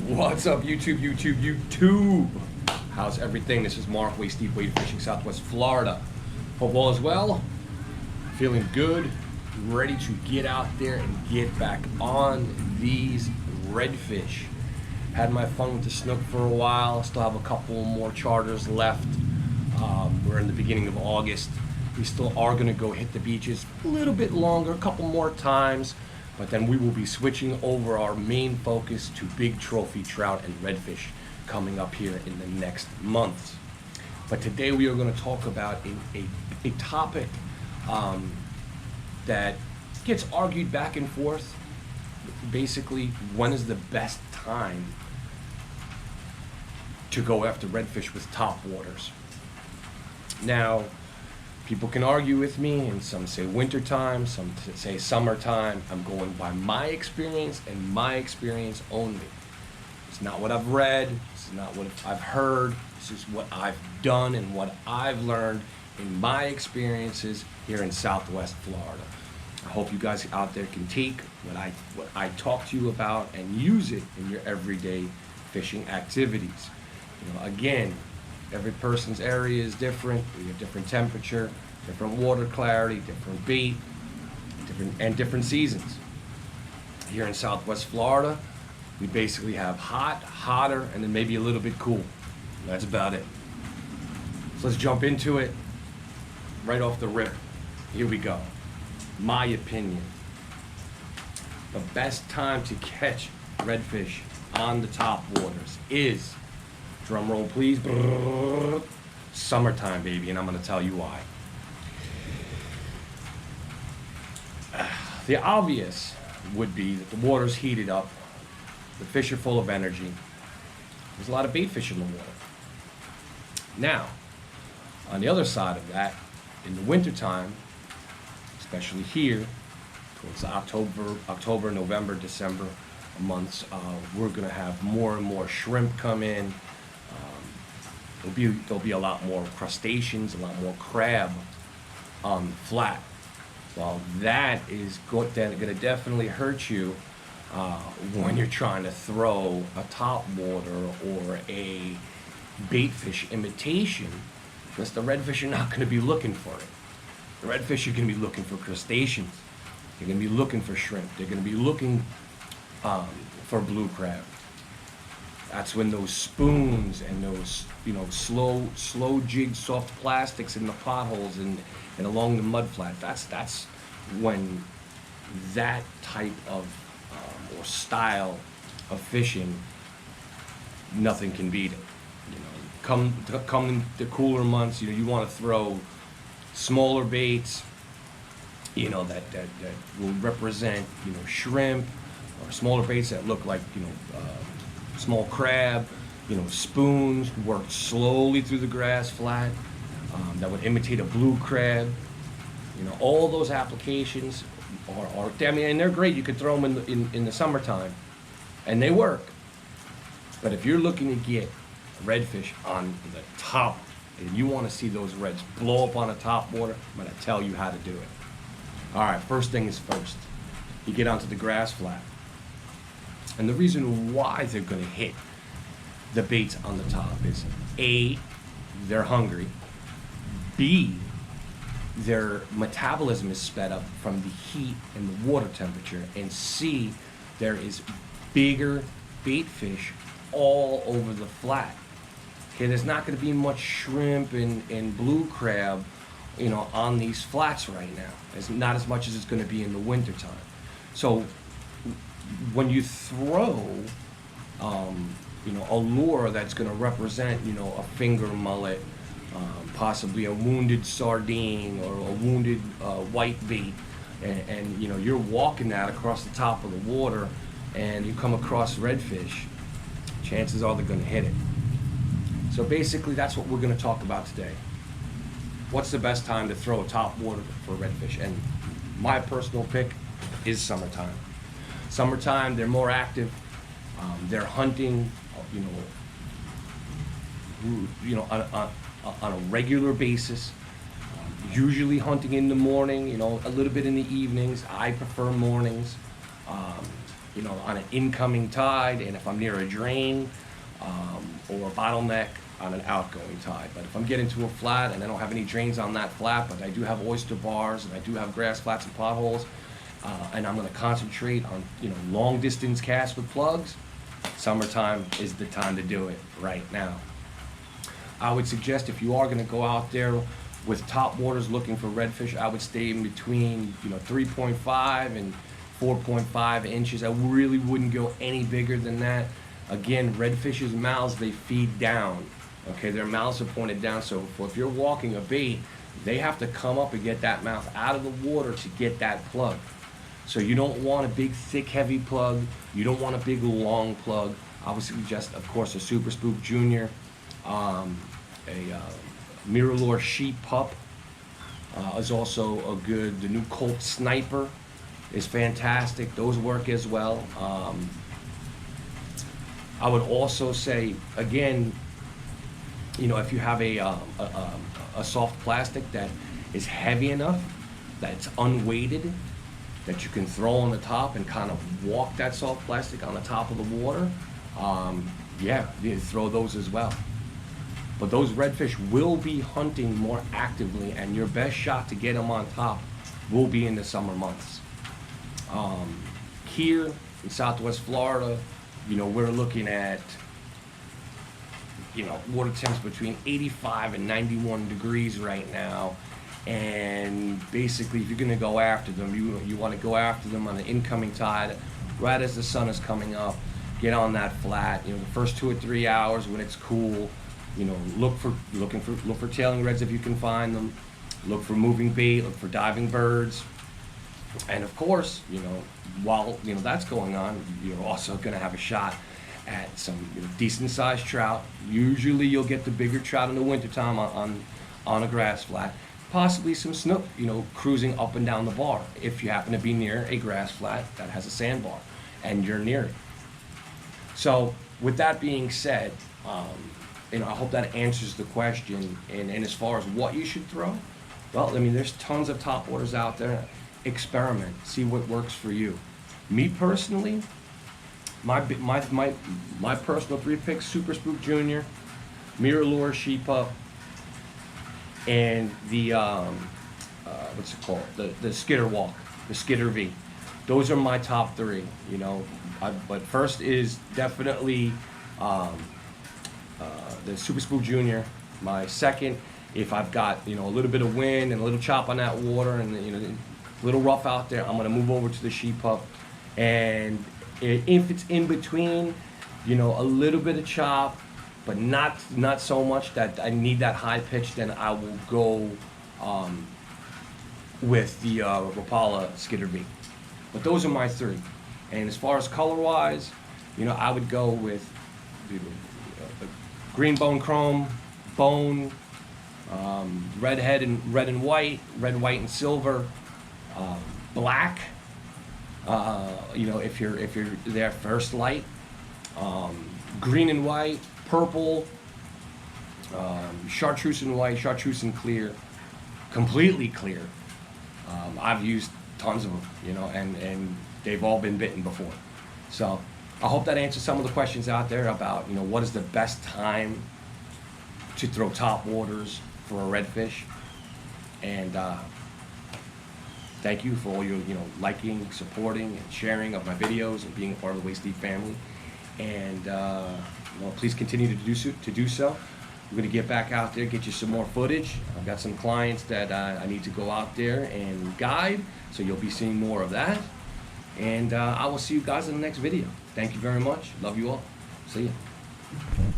What's up, YouTube? How's everything? This is Mark, Waist Deep Wade Fishing, Southwest Florida. Hope all is well. Feeling good, ready to get out there and get back on these redfish. Had my fun with the snook for a while. Still have a couple more charters left. We're in the beginning of August. We still are going to go hit the beaches a little bit longer, a couple more times. But then we will be switching over our main focus to big trophy trout and redfish coming up here in the next months. But today we are going to talk about a topic that gets argued back and forth. Basically, when is the best time to go after redfish with topwaters? Now, people can argue with me, and some say wintertime, some say summertime. I'm going by my experience and my experience only. It's not what I've read, it's not what I've heard, this is what I've done and what I've learned in my experiences here in Southwest Florida. I hope you guys out there can take what I talk to you about and use it in your everyday fishing activities. Again, every person's area is different. We have different temperature, different water clarity, different bait, different seasons. Here in Southwest Florida, we basically have hot, hotter, and then maybe a little bit cool. That's about it. So let's jump into it right off the rip. Here we go. My opinion. The best time to catch redfish on the top waters is, drum roll please, summertime, baby, and I'm going to tell you why. The obvious would be that the water's heated up, the fish are full of energy, there's a lot of bait fish in the water. Now, on the other side of that, in the wintertime, especially here, towards October, November, December months, we're going to have more and more shrimp come in. There'll be a lot more crustaceans, a lot more crab on the flat. Well, that is going to definitely hurt you when you're trying to throw a topwater or a baitfish imitation, because the redfish are not going to be looking for it. The redfish are going to be looking for crustaceans. They're going to be looking for shrimp. They're going to be looking for blue crab. That's when those spoons and those, slow jig soft plastics in the potholes and along the mud flat, that's when that type of or style of fishing, nothing can beat it. Come the cooler months, you want to throw smaller baits, that will represent, shrimp, or smaller baits that look like, small crab, spoons worked slowly through the grass flat, that would imitate a blue crab. All those applications are and they're great. You could throw them in the summertime, and they work. But if you're looking to get redfish on the top, and you want to see those reds blow up on a top water, I'm going to tell you how to do it. All right, first thing is first. You get onto the grass flat. And the reason why they're going to hit the baits on the top is A, they're hungry. B, their metabolism is sped up from the heat and the water temperature. And C, there is bigger bait fish all over the flat. Okay, there's not going to be much shrimp and blue crab, on these flats right now. It's not as much as it's going to be in the wintertime. So when you throw, a lure that's going to represent, a finger mullet, possibly a wounded sardine or a wounded white bait, and you're walking that across the top of the water, and you come across redfish, chances are they're going to hit it. So basically, that's what we're going to talk about today. What's the best time to throw a topwater for redfish? And my personal pick is summertime. Summertime, they're more active. They're hunting, on a regular basis. Usually hunting in the morning, a little bit in the evenings. I prefer mornings. on an incoming tide, and if I'm near a drain or a bottleneck on an outgoing tide. But if I'm getting to a flat and I don't have any drains on that flat, but I do have oyster bars and I do have grass flats and potholes, and I'm going to concentrate on long distance casts with plugs, summertime is the time to do it right now. I would suggest if you are going to go out there with Topwaters looking for redfish, I would stay in between 3.5 and 4.5 inches. I really wouldn't go any bigger than that. Again, redfish's mouths, they feed down. Okay, their mouths are pointed down, so if you're walking a bait, they have to come up and get that mouth out of the water to get that plug. So you don't want a big, thick, heavy plug. You don't want a big, long plug. I would suggest, of course, a Super Spook Junior, a Mirror Sheep Pup is also a good. The new Colt Sniper is fantastic. Those work as well. I would also say, again, if you have a soft plastic that is heavy enough, that it's unweighted, that you can throw on the top and kind of walk that soft plastic on the top of the water, yeah, you throw those as well. But those redfish will be hunting more actively, and your best shot to get them on top will be in the summer months. Here in Southwest Florida, we're looking at water temps between 85 and 91 degrees right now, and basically if you're going to go after them, you want to go after them on the incoming tide right as the sun is coming up. Get on that flat, the first 2 or 3 hours when it's cool. Look for tailing reds if you can find them. Look for moving bait, look for diving birds. And of course, while that's going on, you're also going to have a shot at some decent sized trout. Usually you'll get the bigger trout in the wintertime on a grass flat. Possibly some snook, cruising up and down the bar if you happen to be near a grass flat that has a sandbar and you're near it. So with that being said, I hope that answers the question. And as far as what you should throw, well, there's tons of Topwaters out there. Experiment, see what works for you. Me personally, my personal 3 picks: Super Spook Junior, Mirror Sheep Pup, and the what's it called? The Skitter Walk, the Skitter V. Those are my top 3. But first is definitely the Super Spook Junior. My second, if I've got a little bit of wind and a little chop on that water and a little rough out there, I'm gonna move over to the Sheep Pup. And if it's in between, a little bit of chop, but not so much that I need that high pitch, then I will go with the Rapala Skitter V. But those are my 3. And as far as color-wise, I would go with green bone chrome, bone, red and white, red, white, and silver, black. If you're there first light, green and white, purple, chartreuse and white, chartreuse and clear, completely clear. I've used tons of them, and they've all been bitten before. So I hope that answers some of the questions out there about what is the best time to throw Topwaters for a redfish. And thank you for all your liking, supporting, and sharing of my videos and being a part of the Waist Deep family. And please continue to do so. We're going to get back out there, get you some more footage. I've got some clients that I need to go out there and guide, so you'll be seeing more of that. And I will see you guys in the next video. Thank you very much. Love you all. See ya.